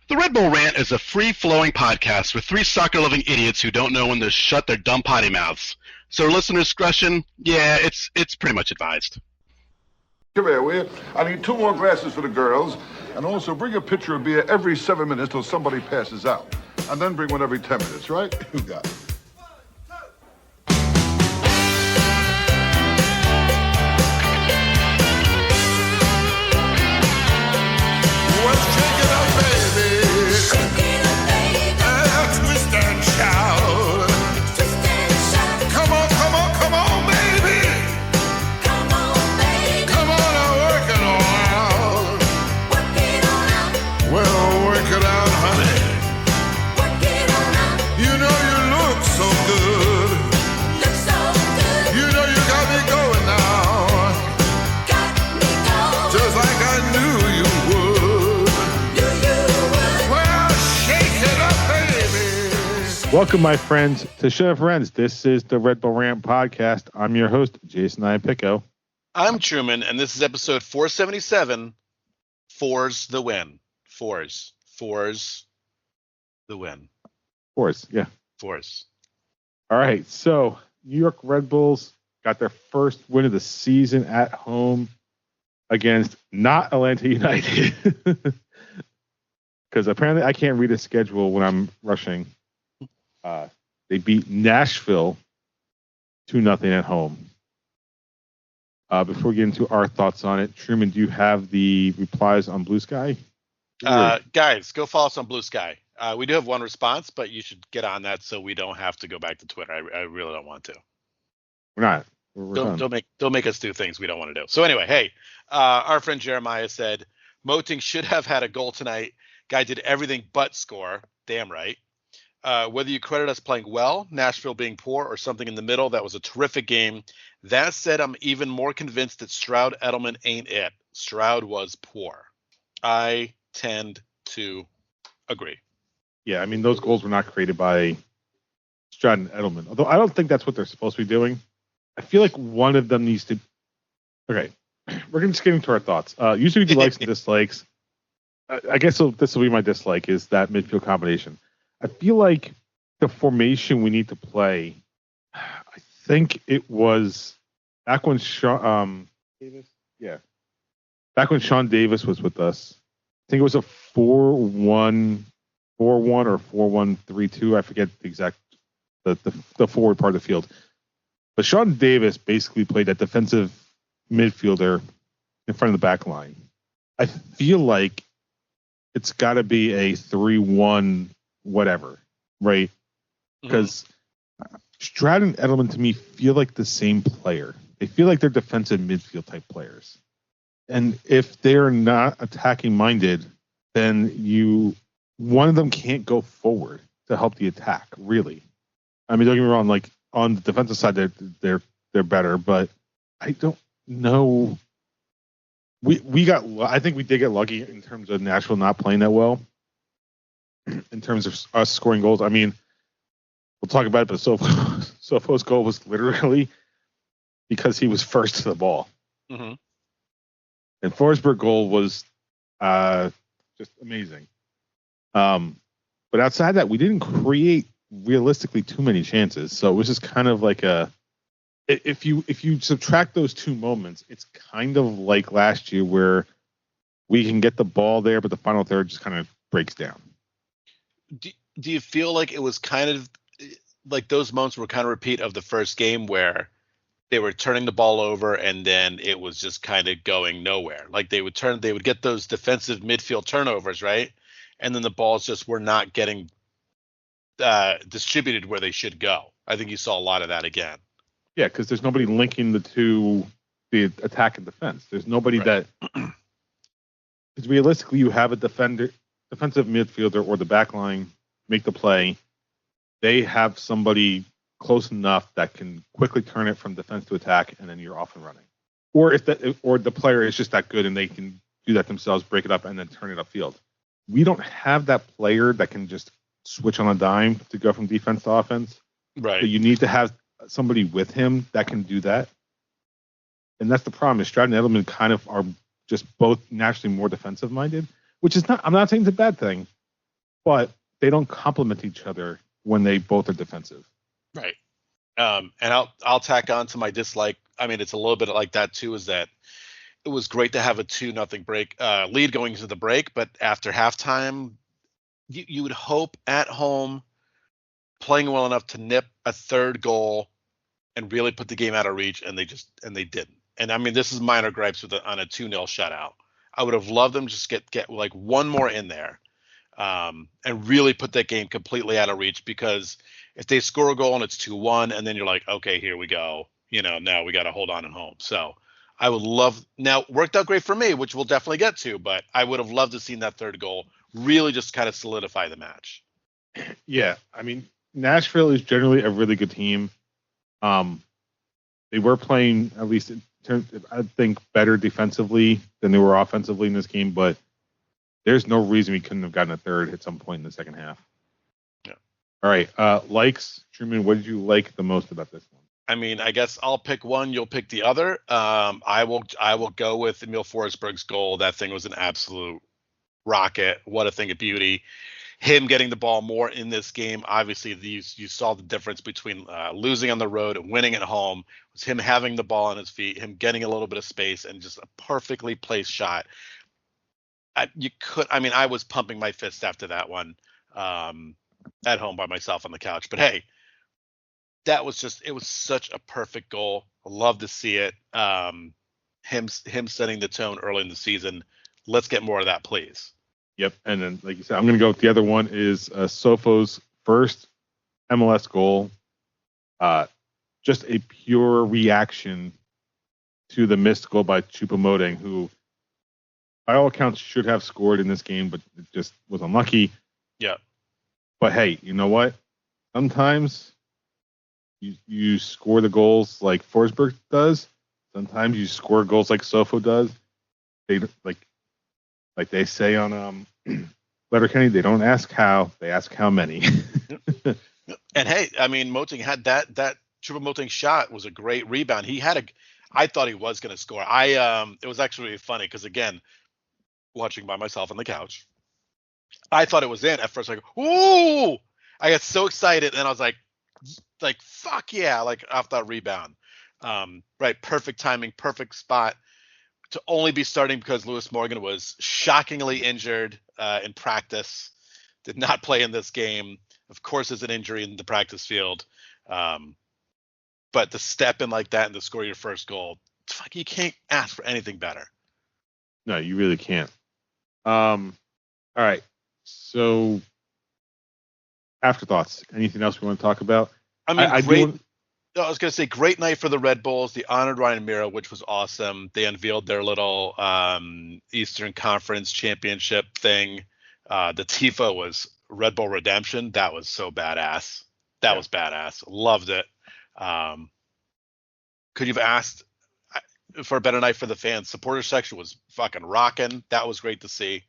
The Red Bull Rant is a free-flowing podcast with three soccer-loving idiots who don't know when to shut their dumb potty mouths. So listener discretion, it's pretty much advised. Come here, will you? I need 2 more glasses for the girls, and also bring a pitcher of beer every 7 minutes till somebody passes out. And then bring one every 10 minutes, right? You got it. Welcome, my friends, to Show Friends. This is the Red Bull Rant podcast. I'm your host, Jason Iapicco. I'm Truman, and this is episode 477. Fours the win. Fours the win. Fours, yeah. Fours. All right, so New York Red Bulls got their first win of the season at home against not Atlanta United. Because apparently I can't read a schedule when I'm rushing. They beat Nashville 2-0 at home. Before we get into our thoughts on it, Truman, do you have the replies on Blue Sky? Guys, go follow us on Blue Sky. We do have one response, but you should get on that so we don't have to go back to Twitter. I really don't want to. We're not. Don't make us do things we don't want to do. So anyway, hey, our friend Jeremiah said Moting should have had a goal tonight. Guy did everything but score. Damn right. Whether you credit us playing well, Nashville being poor, or something in the middle, that was a terrific game. That said, I'm even more convinced that Stroud Edelman ain't it. Stroud was poor. I tend to agree. Yeah, I mean, those goals were not created by Stroud and Edelman. Although I don't think that's what they're supposed to be doing. I feel like one of them needs to... Okay, we're just getting to our thoughts. Usually we do likes and dislikes. I guess this will be my dislike, is that midfield combination. I feel like the formation we need to play, I think it was back when Sean Davis was with us. I think it was a 4-1-4-1 or 4-1-3-2. I forget the exact the forward part of the field. But Sean Davis basically played that defensive midfielder in front of the back line. I feel like it's got to be a 3-1 whatever, right? Because Stroud and Edelman to me feel like the same player. They feel like they're defensive midfield type players. And if they're not attacking minded, then one of them can't go forward to help the attack, really. I mean, don't get me wrong, like on the defensive side they're better, but I don't know. I think we did get lucky in terms of Nashville not playing that well. In terms of us scoring goals, I mean, we'll talk about it, but Sofo's goal was literally because he was first to the ball. Mm-hmm. And Forsberg's goal was just amazing. But outside that, we didn't create realistically too many chances. So it was just kind of like if you subtract those two moments, it's kind of like last year where we can get the ball there, but the final third just kind of breaks down. Do you feel like it was kind of like those moments were kind of repeat of the first game where they were turning the ball over and then it was just kind of going nowhere? Like they would get those defensive midfield turnovers, right? And then the balls just were not getting distributed where they should go. I think you saw a lot of that again. Yeah, because there's nobody linking the attack and defense. There's nobody right. That because realistically you have a defensive midfielder or the back line make the play. They have somebody close enough that can quickly turn it from defense to attack, and then you're off and running. Or or the player is just that good and they can do that themselves, break it up, and then turn it upfield. We don't have that player that can just switch on a dime to go from defense to offense. Right. So you need to have somebody with him that can do that. And that's the problem. Is Stroud and Edelman kind of are just both naturally more defensive minded, which is not. I'm not saying it's a bad thing. but they don't complement each other when they both are defensive. Right. And I'll tack on to my dislike. I mean, it's a little bit like that too. Is that it was great to have a 2-0 break lead going into the break, but after halftime, you would hope at home playing well enough to nip a third goal and really put the game out of reach, and they didn't. And I mean, this is minor gripes on a 2-0 shutout. I would have loved them just get like one more in there, and really put that game completely out of reach, because if they score a goal and it's 2-1, and then you're like, okay, here we go. Now we got to hold on at home. So I would love, now worked out great for me, which we'll definitely get to, but I would have loved to seen that third goal really just kind of solidify the match. Yeah. I mean, Nashville is generally a really good team. They were playing, at least in terms, I think, better defensively than they were offensively in this game, but there's no reason we couldn't have gotten a third at some point in the second half. Yeah. All right. Likes, Truman, what did you like the most about this one? I mean, I guess I'll pick one, you'll pick the other. I will go with Emil Forsberg's goal. That thing was an absolute rocket. What a thing of beauty. Him getting the ball more in this game. Obviously, you saw the difference between losing on the road and winning at home. It was him having the ball on his feet, him getting a little bit of space, and just a perfectly placed shot. I was pumping my fist after that one at home by myself on the couch. But hey, it was such a perfect goal. I love to see it. Him setting the tone early in the season. Let's get more of that, please. Yep. And then, like you said, I'm going to go with the other one is Sofo's first MLS goal. Just a pure reaction to the missed goal by Choupo-Moting, who, by all accounts, should have scored in this game, but it just was unlucky. Yeah. But hey, you know what? Sometimes you score the goals like Forsberg does. Sometimes you score goals like Sofo does. They like they say on Letterkenny, they don't ask how, they ask how many. And hey, I mean, Moting had that Choupo-Moting shot was a great rebound. I thought he was going to score. It was actually really funny because, again, watching by myself on the couch, I thought it was in at first. Like, ooh! I got so excited, and I was like, fuck yeah! Like off that rebound, right? Perfect timing, perfect spot to only be starting because Lewis Morgan was shockingly injured in practice. Did not play in this game. Of course, there's an injury in the practice field. But to step in like that and to score your first goal, you can't ask for anything better. No, you really can't. All right. So, afterthoughts. Anything else we want to talk about? I mean, I was going to say, great night for the Red Bulls. They honored Ryan Mira, which was awesome. They unveiled their little Eastern Conference Championship thing. The Tifo was Red Bull Redemption. That was so badass. That was badass. Loved it. Could you have asked for a better night for the fans? Supporter section was fucking rocking. That was great to see.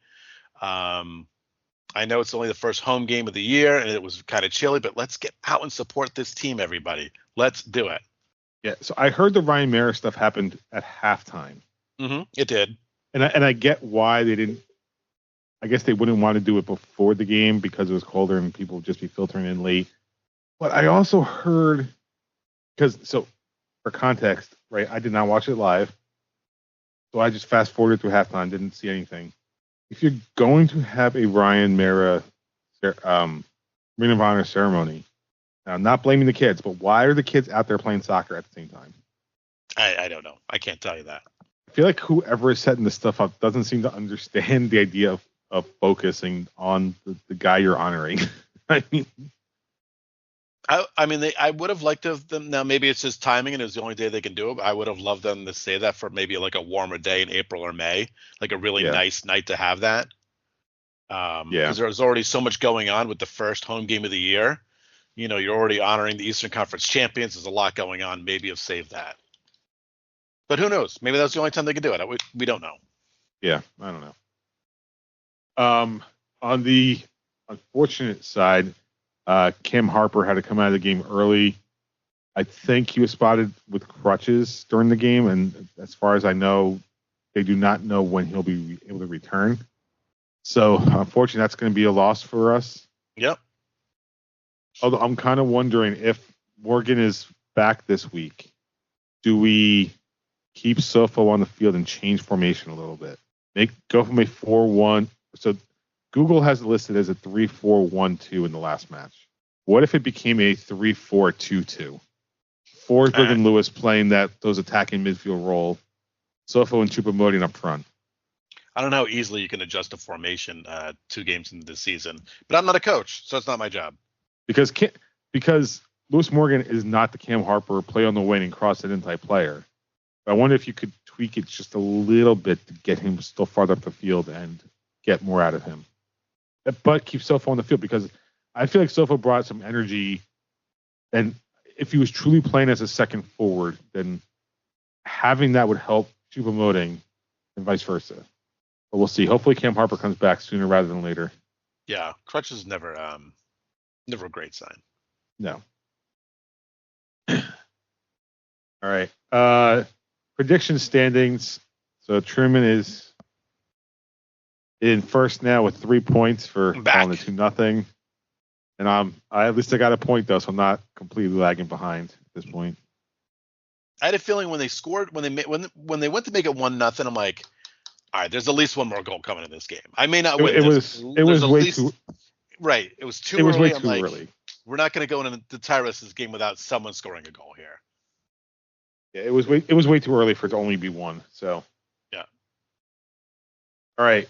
I know it's only the first home game of the year and it was kind of chilly, but let's get out and support this team, everybody. Let's do it. Yeah. So I heard the Ryan Mara stuff happened at halftime. Mm-hmm. It did. And I get why they didn't. I guess they wouldn't want to do it before the game because it was colder and people would just be filtering in late. But I also heard, so for context, right, I did not watch it live. So I just fast forwarded through halftime, didn't see anything. If you're going to have a Ryan Mara Ring of Honor ceremony, now I'm not blaming the kids, but why are the kids out there playing soccer at the same time? I don't know. I can't tell you that. I feel like whoever is setting this stuff up doesn't seem to understand the idea of focusing on the guy you're honoring. I mean, I would have liked to have them. Now, maybe it's just timing and it was the only day they can do it. But I would have loved them to say that for maybe like a warmer day in April or May, like a really nice night to have that. Because there was already so much going on with the first home game of the year. You know, you're already honoring the Eastern Conference champions. There's a lot going on. Maybe have saved that. But who knows? Maybe that's the only time they could do it. We don't know. Yeah, I don't know. On the unfortunate side, Kim Harper had to come out of the game early. I think he was spotted with crutches during the game, and as far as I know, they do not know when he'll be able to return. So unfortunately, that's going to be a loss for us. Yep. Although I'm kind of wondering if Morgan is back this week, do we keep Sofo on the field and change formation a little bit? Go from a 4-1. So Google has it listed as a 3-4-1-2 in the last match. What if it became a 3-4-2-2? Forsberg and Lewis playing those attacking midfield role, Sofo and Choupo-Moting up front. I don't know how easily you can adjust a formation 2 games into the season, but I'm not a coach, so it's not my job. Because Lewis Morgan is not the Cam Harper play on the wing and cross it in type player. But I wonder if you could tweak it just a little bit to get him still farther up the field and get more out of him. But keep Sofo on the field, because I feel like Sofo brought some energy, and if he was truly playing as a second forward, then having that would help Choupo-Moting and vice versa. But we'll see. Hopefully Cam Harper comes back sooner rather than later. Yeah, crutch is never a great sign. No. All right. Prediction standings. So Truman is in first now with 3 points for on the 2-0. And at least I got a point though, so I'm not completely lagging behind at this point. I had a feeling when they scored, when they went to make it 1-0, I'm like, all right, there's at least one more goal coming in this game. I may not win. It was way too right. It was too early. It was way too early. We're not going to go into the tie rest of this game without someone scoring a goal here. Yeah, it was way too early for it to only be one. So yeah. All right.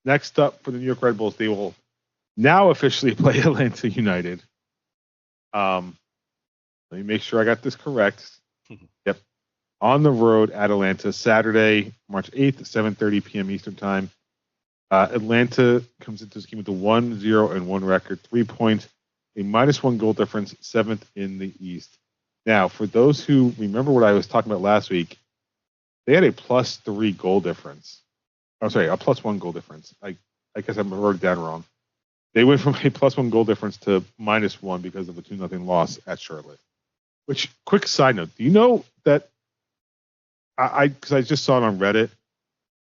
Next up for the New York Red Bulls, they will now officially play Atlanta United. Let me make sure I got this correct. Yep. On the road at Atlanta, Saturday, March 8th, 7:30 p.m. Eastern Time. Atlanta comes into this game with a 1-0-1 record, 3 points, a -1 goal difference, 7th in the East. Now, for those who remember what I was talking about last week, they had a +3 goal difference. I'm sorry, a +1 goal difference. I guess I wrote it down wrong. They went from a +1 goal difference to -1 because of a 2-0 loss at Charlotte. Which, quick side note, do you know that because I just saw it on Reddit,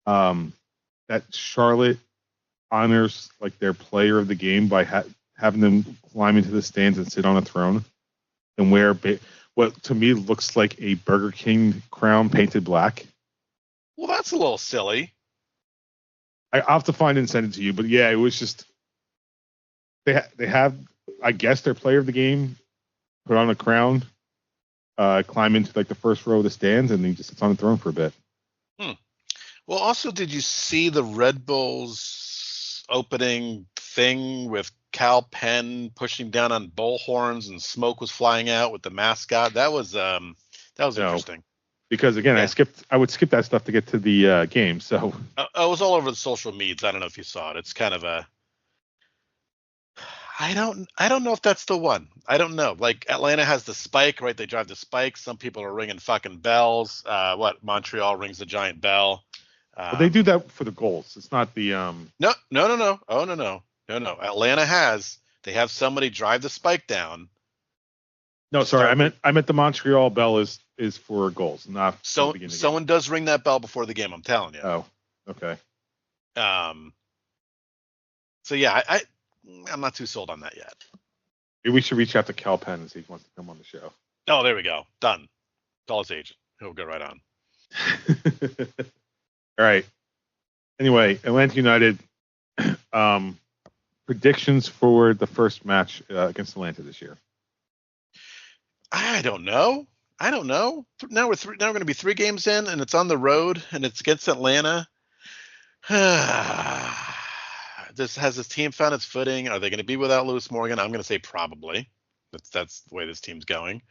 that Charlotte honors like their player of the game by having them climb into the stands and sit on a throne and wear what to me looks like a Burger King crown painted black. Well, that's a little silly. I'll have to find it and send it to you, but yeah, it was just they have, I guess, their player of the game put on a crown, climb into like the first row of the stands, and he just sits on the throne for a bit. Well, also, did you see the Red Bulls opening thing with Cal Penn pushing down on bullhorns and smoke was flying out with the mascot? That was interesting. Because again, yeah. I would skip that stuff to get to the game. So it was all over the social medias. I don't know if you saw it. It's kind of a. I don't know if that's the one. I don't know. Like Atlanta has the spike, right? They drive the spike. Some people are ringing fucking bells. Montreal rings the giant bell. Well, they do that for the goals. It's not the No. Oh no. Atlanta they have somebody drive the spike down. No, sorry. I meant the Montreal bell is for goals, not so someone does ring that bell before the game, I'm telling you. Oh, okay. So yeah, I'm not too sold on that yet. Maybe we should reach out to Cal Penn and see if he wants to come on the show. Oh, there we go. Done. Call his agent. He'll go right on. All right. Anyway, Atlanta United predictions for the first match against Atlanta this year. I don't know. Now we're going to be 3 games in, and it's on the road, and it's against Atlanta. Has this team found its footing? Are they going to be without Lewis Morgan? I'm going to say probably. That's the way this team's going.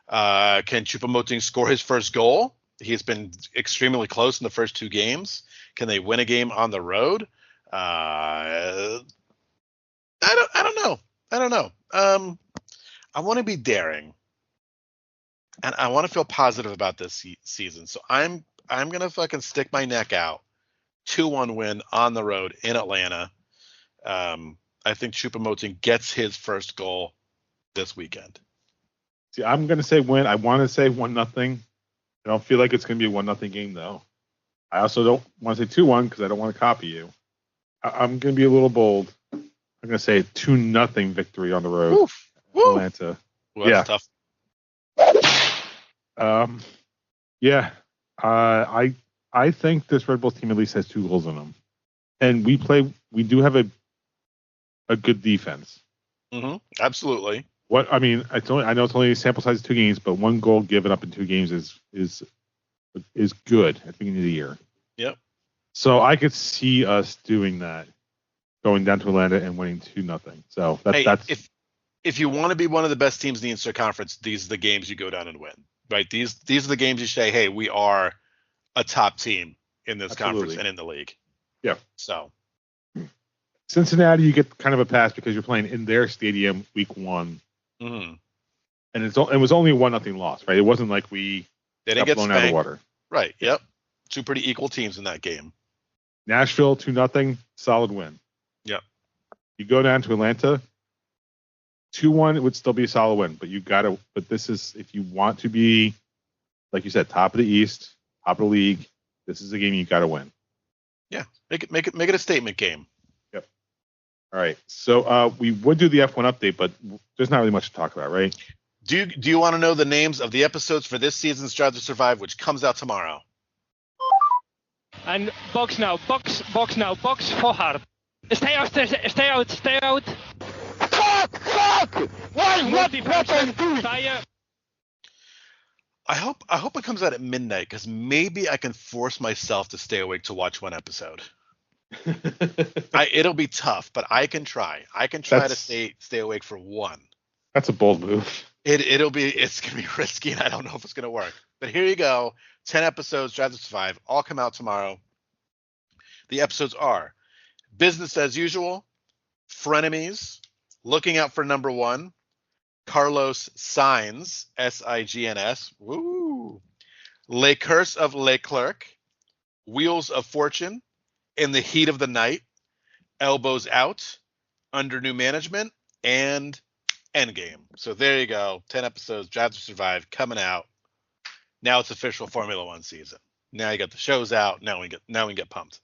Can Choupo-Moting score his first goal? He's been extremely close in the first 2 games. Can they win a game on the road? I don't know. I want to be daring, and I want to feel positive about this season. So I'm gonna fucking stick my neck out. 2-1 win on the road in Atlanta. I think Choupo-Moting gets his first goal this weekend. See, I'm gonna say win. I want to say 1-0. I don't feel like it's gonna be a 1-0 game though. I also don't want to say 2-1 because I don't want to copy you. I'm going to be a little bold. I'm going to say a 2-0 victory on the road. Oof. Woo. Atlanta. Well, that's tough. Yeah. I think this Red Bulls team at least has 2 goals in them. And we do have a good defense. Mm-hmm. Absolutely. I know it's only a sample size of 2 games, but 1 goal given up in 2 games is good at the beginning of the year. Yep. So I could see us doing that, going down to Atlanta and winning 2-0. So that's if you want to be one of the best teams in the Eastern Conference, these are the games you go down and win. Right? These are the games you say, hey, we are a top team in this conference and in the league. Yeah. So Cincinnati, you get kind of a pass because you're playing in their stadium week 1. Mm-hmm. And it was only 1-0 loss, right? It wasn't like they didn't get blown spanked. out of the water. Right. Yep. 2 pretty equal teams in that game. Nashville 2-0, solid win. Yep. You go down to Atlanta, 2-1, it would still be a solid win, but this is, if you want to be, like you said, top of the East, top of the league, this is a game you got to win. Yeah. Make it a statement game. Yep. All right. So we would do the F1 update, but there's not really much to talk about, right? Do you want to know the names of the episodes for this season's Drive to Survive, which comes out tomorrow? And box now, box for hard. Stay out. Fuck! What tire. I hope it comes out at midnight, because maybe I can force myself to stay awake to watch 1 episode. It'll be tough, but I can try. To stay awake for 1. That's a bold move. It's gonna be risky, and I don't know if it's gonna work. But here you go. 10 episodes, Drive to Survive, all come out tomorrow. The episodes are Business as Usual, Frenemies, Looking Out for Number 1, Carlos Sainz, Signs, woo, Le Curse of Leclerc, Wheels of Fortune, In the Heat of the Night, Elbows Out, Under New Management, and Endgame. So there you go. 10 episodes, Drive to Survive, coming out. Now it's official Formula One season. Now you got the shows out. Now we get pumped.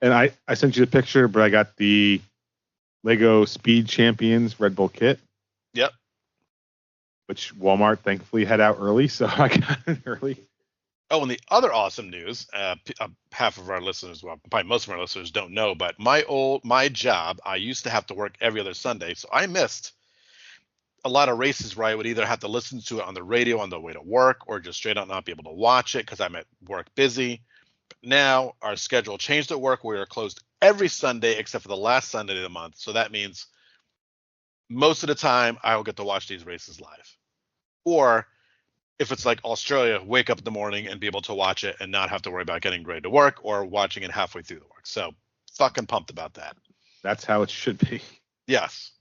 And I sent you the picture, but I got the Lego Speed Champions Red Bull kit. Yep. Which Walmart thankfully had out early, so I got it early. Oh, and the other awesome news, half of our listeners, well, probably most of our listeners don't know, but my job, I used to have to work every other Sunday, so I missed a lot of races where I would either have to listen to it on the radio on the way to work or just straight up not be able to watch it because I'm at work busy. But now our schedule changed at work. We are closed every Sunday except for the last Sunday of the month. So that means most of the time I will get to watch these races live. Or if it's like Australia, wake up in the morning and be able to watch it and not have to worry about getting ready to work or watching it halfway through the work. So fucking pumped about that. That's how it should be. Yes.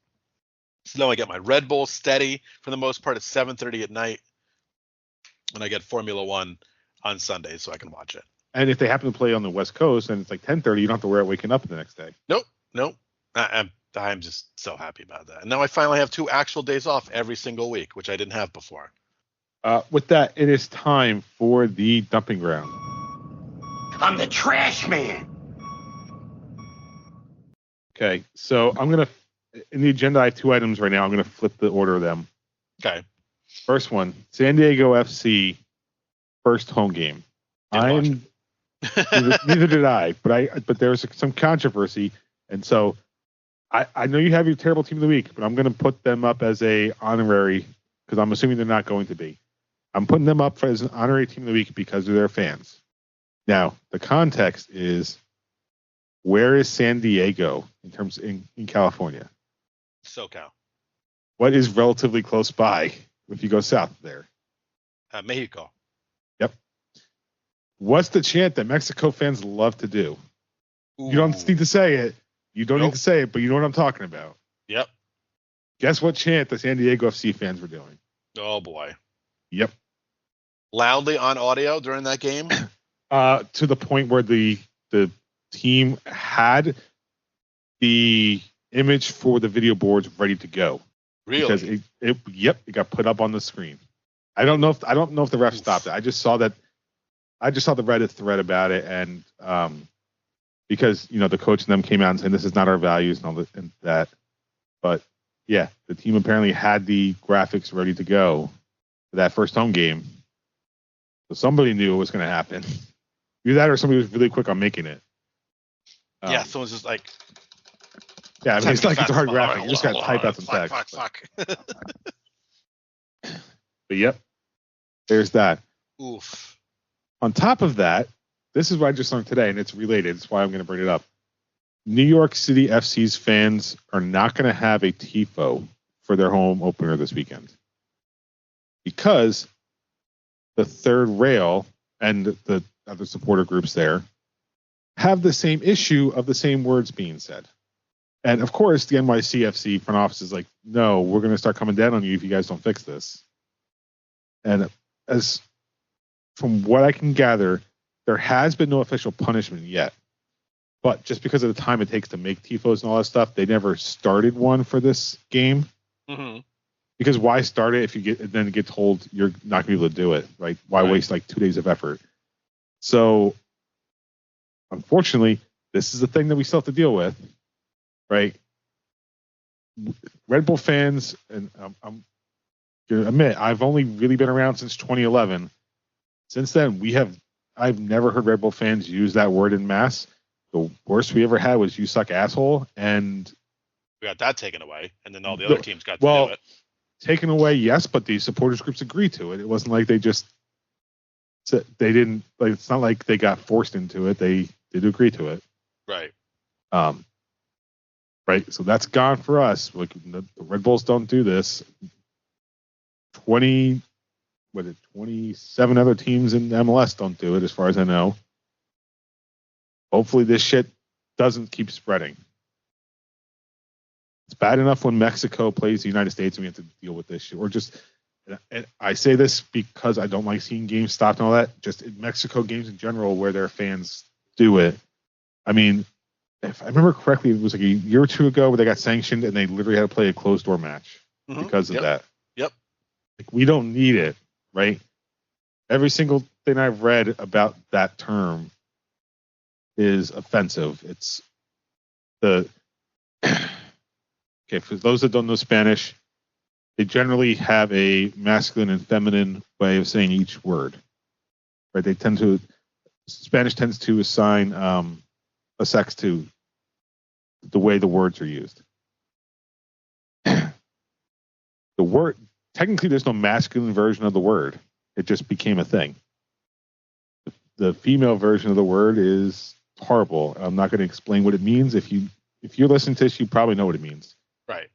So now I get my Red Bull steady for the most part at 7:30 at night, and I get Formula One on Sundays so I can watch it. And if they happen to play on the West Coast and it's like 10:30, you don't have to worry about waking up the next day. Nope. I'm just so happy about that. And now I finally have 2 actual days off every single week, which I didn't have before. With that, it is time for the dumping ground. I'm the trash man. Okay, so I'm going to, in the agenda, I have 2 items right now. I'm going to flip the order of them. Okay. First one, San Diego FC first home game. Neither did I, but there was some controversy, and so I know you have your terrible team of the week, but I'm going to put them up as a honorary because I'm assuming they're not going to be. I'm putting them up as an honorary team of the week because of their fans. Now, the context is, where is San Diego in terms in California? SoCal. What is relatively close by if you go south there? Mexico. Yep. What's the chant that Mexico fans love to do? Ooh. You don't need to say it. You don't Nope. need to say it, but you know what I'm talking about. Yep. Guess what chant the San Diego FC fans were doing? Oh boy. Yep. Loudly on audio during that game. To the point where the team had the image for the video boards ready to go. Really? Because it got put up on the screen. I don't know if the ref stopped it. I just saw that. I just saw the Reddit thread about it, and because the coach and them came out and saying this is not our values and all that, and that. But yeah, the team apparently had the graphics ready to go for that first home game, so somebody knew it was going to happen. Either that or somebody was really quick on making it. Yeah, someone's just like. Yeah, I mean, it's like it's a hard graphic. You just got to type out some text. Fuck. But yep, there's that. Oof. On top of that, this is what I just learned today, and it's related. That's why I'm going to bring it up. New York City FC's fans are not going to have a TIFO for their home opener this weekend because the third rail and the other supporter groups there have the same issue of the same words being said. And of course, the NYCFC front office is like, no, we're going to start coming down on you if you guys don't fix this. And as from what I can gather, there has been no official punishment yet. But just because of the time it takes to make TIFOs and all that stuff, they never started one for this game. Mm-hmm. Because why start it if you then get told you're not going to be able to do it, right? Why waste like 2 days of effort? So, unfortunately, this is the thing that we still have to deal with, right? Red Bull fans, and I'm going to admit, I've only really been around since 2011. Since then, I've never heard Red Bull fans use that word in mass. The worst we ever had was "you suck, asshole," and we got that taken away, and then all the other teams got to do it. Taken away, yes, but the supporters groups agreed to it. It wasn't like they didn't like. It's not like they got forced into it. They did agree to it. Right. Right. So that's gone for us. Like the Red Bulls don't do this. 27 other teams in MLS don't do it, as far as I know. Hopefully this shit doesn't keep spreading. It's bad enough when Mexico plays the United States and we have to deal with this shit. Or just, and I say this because I don't like seeing games stopped and all that. Just in Mexico games in general where their fans do it. I mean, if I remember correctly, it was like a year or two ago where they got sanctioned and they literally had to play a closed door match because of that. Yep. Like, we don't need it, right? Every single thing I've read about that term is offensive. It's okay, for those that don't know Spanish, they generally have a masculine and feminine way of saying each word. Right? Spanish tends to assign a sex to the way the words are used. The word, technically there's no masculine version of the word. It just became a thing. The female version of the word is horrible. I'm not going to explain what it means. If you're listening to this, you probably know what it means. Right.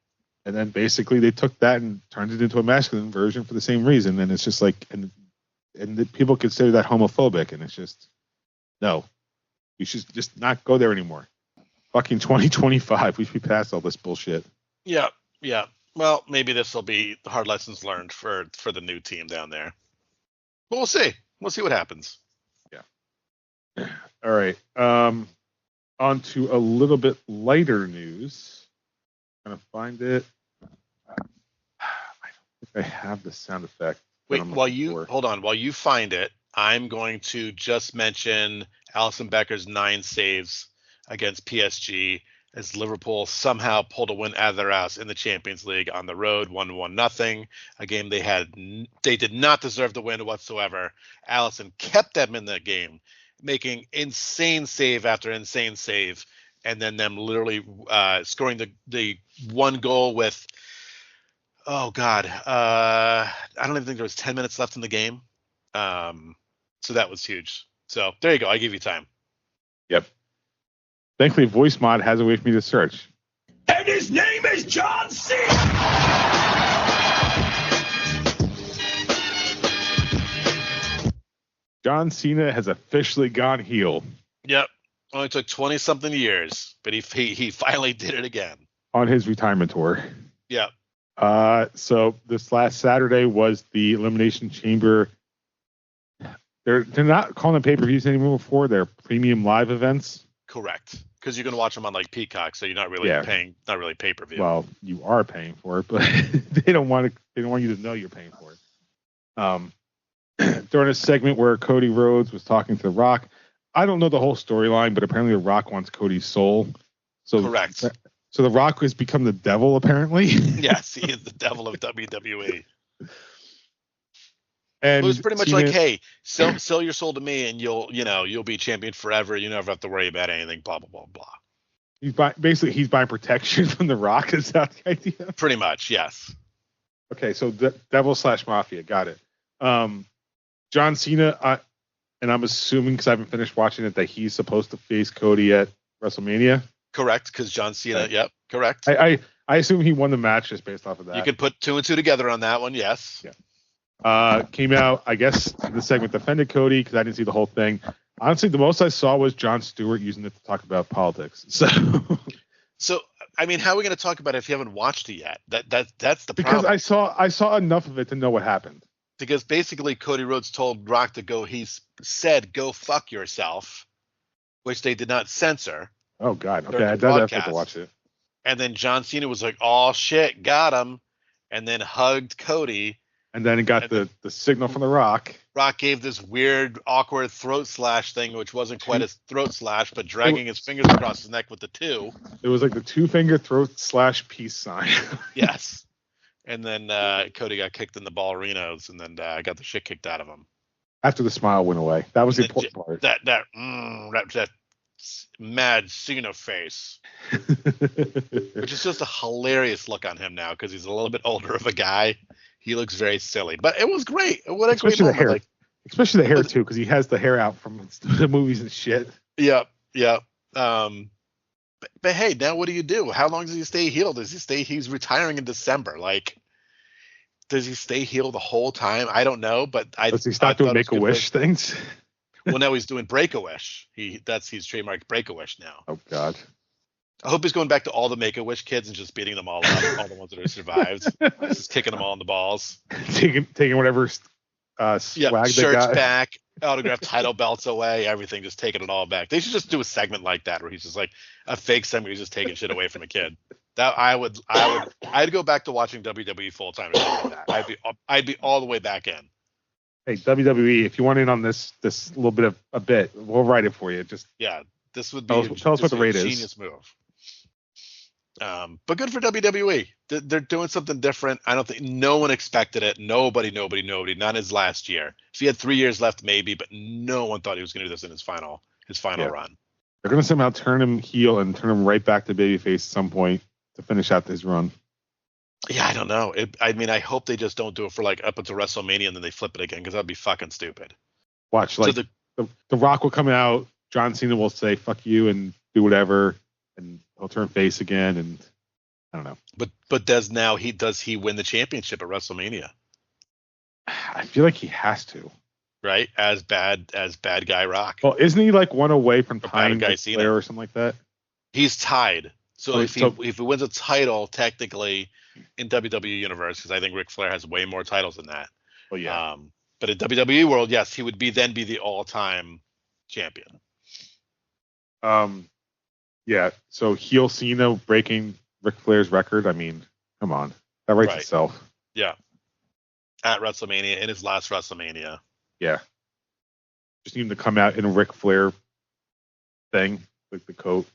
And then basically they took that and turned it into a masculine version for the same reason. And it's just like, and people consider that homophobic. And it's just, no, we should just not go there anymore. Fucking 2025. We should be past all this bullshit. Yeah. Yeah. Well, maybe this will be hard lessons learned for the new team down there. But we'll see. We'll see what happens. All right. On to a little bit lighter news. I'm going to find it. I don't think I have the sound effect. Wait, hold on. While you find it, I'm going to just mention Alisson Becker's 9 saves against PSG as Liverpool somehow pulled a win out of their ass in the Champions League on the road, 1-1-0. A game they did not deserve the win whatsoever. Alisson kept them in the game, making insane save after insane save, and then them literally scoring the one goal with, oh God, I don't even think there was 10 minutes left in the game. So that was huge. So there you go. I give you time. Yep. Thankfully, Voice Mod has a way for me to search. And his name is John Cena! John Cena has officially gone heel. Yep. Only took 20-something years, but he finally did it again. On his retirement tour. Yep. So this last Saturday was the Elimination Chamber. They're not calling them pay-per-views anymore before. They're premium live events. Correct. Because you're going to watch them on like Peacock, so you're not really paying, not really pay-per-view. Well, you are paying for it, but they don't want you to know you're paying for it. during a segment where Cody Rhodes was talking to The Rock. I don't know the whole storyline, but apparently The Rock wants Cody's soul. So Correct. So The Rock has become the devil, apparently. Yes, he is the devil of WWE. And it was pretty much Cena, like, hey, sell your soul to me, and you'll be champion forever. You never have to worry about anything. Blah blah blah blah. He's buying protection from The Rock. Is that the idea? Pretty much, yes. Okay, so devil / mafia, got it. John Cena, and I'm assuming because I haven't finished watching it that he's supposed to face Cody at WrestleMania. Correct, because John Cena. Okay. Yep, correct. I assume he won the match just based off of that. You could put 2 and 2 together on that one. Yes. Yeah. Came out, I guess, the segment defended Cody because I didn't see the whole thing. Honestly, the most I saw was Jon Stewart using it to talk about politics. So I mean, how are we going to talk about it if you haven't watched it yet? That's the because problem. I saw enough of it to know what happened. Because basically Cody Rhodes told Rock to go. He said, "Go fuck yourself," which they did not censor. Oh God! Okay, I don't have to watch it. And then John Cena was like, "Oh shit, got him," and then hugged Cody. And then it got the signal from The Rock. Rock gave this weird, awkward throat slash thing, which wasn't quite a throat slash, but dragging his fingers across his neck with the 2. It was like the 2-finger throat / peace sign. Yes. And then Cody got kicked in the ballerinos, and then got the shit kicked out of him. After the smile went away. That was the important part. That mad Cena face. Which is just a hilarious look on him now, because he's a little bit older of a guy. He looks very silly, but it was great. What a great moment! The hair. Especially the hair too, because he has the hair out from the movies and shit. Yep. But hey, now what do you do? How long does he stay heel? Does he stay? He's retiring in December. Like, does he stay heel the whole time? I don't know, but does he start doing Make-A-Wish things? Well, now he's doing Break-A-Wish. He's trademarked Break-A-Wish now. Oh God. I hope he's going back to all the Make-A-Wish kids and just beating them all up, all the ones that have survived, just kicking them all in the balls, taking whatever swag shirts they got back, autographed title belts away, everything, just taking it all back. They should just do a segment like that where he's just like a fake segment, where he's just taking shit away from a kid. That I'd go back to watching WWE full time or something like that. I'd be all the way back in. Hey, WWE, if you want in on this little bit of a bit, we'll write it for you. This would be tell us what the rate is. Genius move. But good for WWE. They're doing something different. I don't think no one expected it. Nobody. Not his last year. If he had 3 years left, maybe, but no one thought he was going to do this in his final run. They're going to somehow turn him heel and turn him right back to babyface at some point to finish out his run. Yeah, I don't know. I hope they just don't do it for like up until WrestleMania and then they flip it again, because that'd be fucking stupid. Watch, like the Rock will come out, John Cena will say "fuck you" and do whatever, and he'll turn face again, and I don't know. But does he win the championship at WrestleMania? I feel like he has to. Right, as bad guy Rock. Well, isn't he like one away from tying guy Flair or something like that? He's tied. So if he wins a title, technically in WWE universe, because I think Ric Flair has way more titles than that. Well, yeah. But in WWE world, yes, he would be the all-time champion. Yeah. So heel Cena breaking Ric Flair's record. I mean, come on, that writes itself. Yeah. At WrestleMania, in his last WrestleMania. Yeah. Just need him to come out in a Ric Flair thing, like the coat.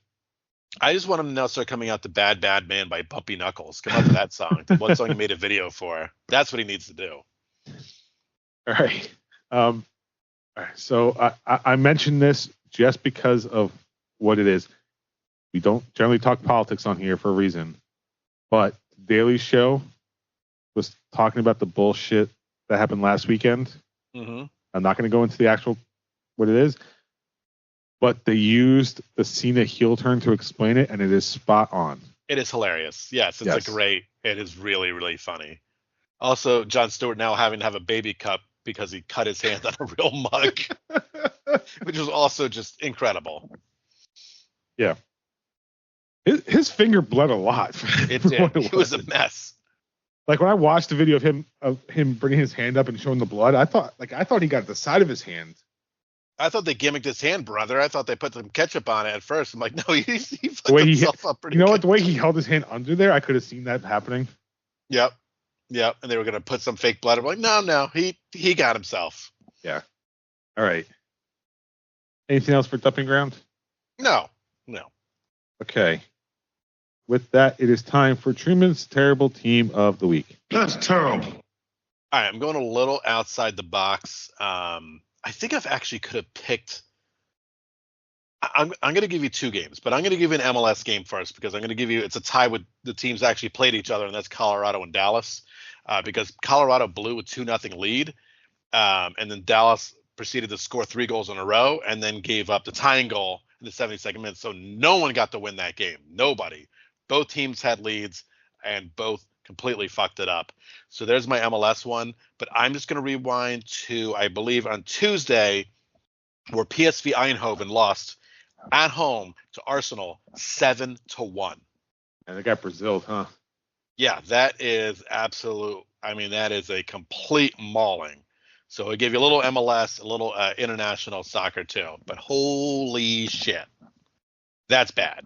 I just want him to now start coming out to Bad Bad Man by Bumpy Knuckles. Come out to that song. One song he made a video for. That's what he needs to do. All right. So I mentioned this just because of what it is. We don't generally talk politics on here for a reason. But the Daily Show was talking about the bullshit that happened last weekend. Mm-hmm. I'm not going to go into the actual what it is. But they used the Cena heel turn to explain it, and it is spot on. It is hilarious. Yes, it's it is really, really funny. Also, Jon Stewart now having to have a baby cup because he cut his hand on a real mug, which was also just incredible. Yeah. His finger bled a lot. It did. It was a mess. Like when I watched the video of him bringing his hand up and showing the blood, I thought he got the side of his hand. I thought they gimmicked his hand, brother. I thought they put some ketchup on it at first. I'm like, no, he fucked himself up pretty good. What? The way he held his hand under there, I could have seen that happening. Yep. And they were going to put some fake blood. I'm like, no, he got himself. Yeah. All right. Anything else for Dumping Ground? No. Okay. With that, it is time for Truman's Terrible Team of the Week. That's terrible. All right, I'm going a little outside the box. I think I've actually could have picked. I'm going to give you two games, but I'm going to give you an MLS game first because I'm going to give you. It's a tie with the teams that actually played each other, and that's Colorado and Dallas. Because Colorado blew a 2-0 lead, and then Dallas proceeded to score 3 goals in a row, and then gave up the tying goal in the 72nd minute. So no one got to win that game. Nobody. Both teams had leads, and both completely fucked it up. So there's my MLS one. But I'm just going to rewind to, I believe, on Tuesday, where PSV Eindhoven lost at home to Arsenal 7-1. And they got Brazil, huh? Yeah, that is absolute. I mean, that is a complete mauling. So I give you a little MLS, a little international soccer too. But holy shit, that's bad.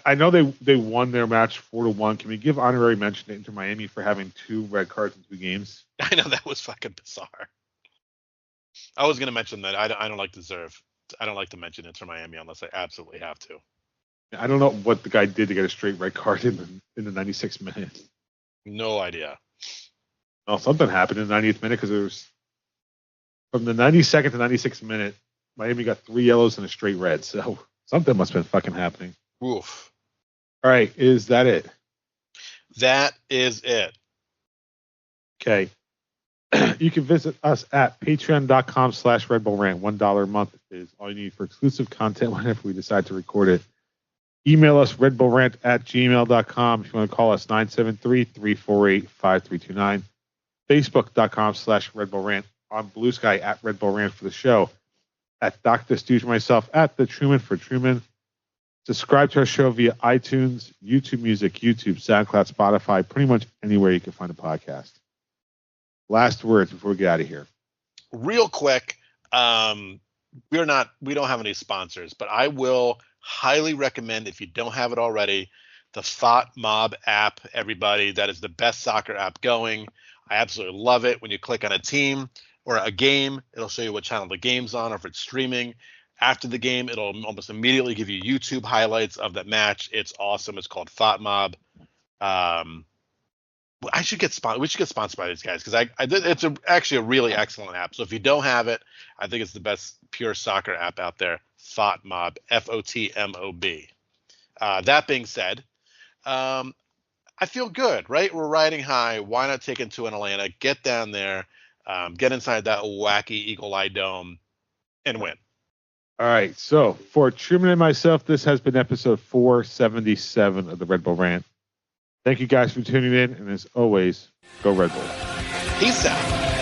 I know they won their match 4-1. Can we give honorary mention to Inter Miami for having 2 red cards in 2 games? I know that was fucking bizarre. I was gonna mention that. I don't like to mention Inter Miami unless I absolutely have to. I don't know what the guy did to get a straight red card in the 96th minute. No idea. Well, something happened in the 90th minute because it was from the 92nd to 96th minute. Miami got 3 yellows and a straight red, so something must have been fucking happening. Oof. All right, is that it? That is it. Okay. You can visit us at patreon.com/Red Bull Rant. $1 a month is all you need for exclusive content whenever we decide to record it. Email us redbullrant@gmail.com if you want to call us 973-348-5329. Facebook.com/Red Bull Rant. On Blue Sky at Red Bull Rant for the show. At Dr. Stooge myself at The Truman for Truman. Subscribe to our show via iTunes, YouTube Music, YouTube, SoundCloud, Spotify, pretty much anywhere you can find a podcast. Last words before we get out of here. Real quick, we don't have any sponsors, but I will highly recommend, if you don't have it already, the Thought Mob app. Everybody, that is the best soccer app going. I absolutely love it. When you click on a team or a game, it'll show you what channel the game's on, or if it's streaming. After the game, it'll almost immediately give you YouTube highlights of that match. It's awesome. It's called Thought Mob. We should get sponsored by these guys because it's actually a really excellent app. So if you don't have it, I think it's the best pure soccer app out there. Thought Mob, FOTMOB. That being said, I feel good, right? We're riding high. Why not take it to an Atlanta? Get down there, get inside that wacky Eagle Eye Dome, and win. All right. So for Truman and myself, this has been episode 477 of the Red Bull Rant. Thank you guys for tuning in, and as always, go Red Bull. Peace out.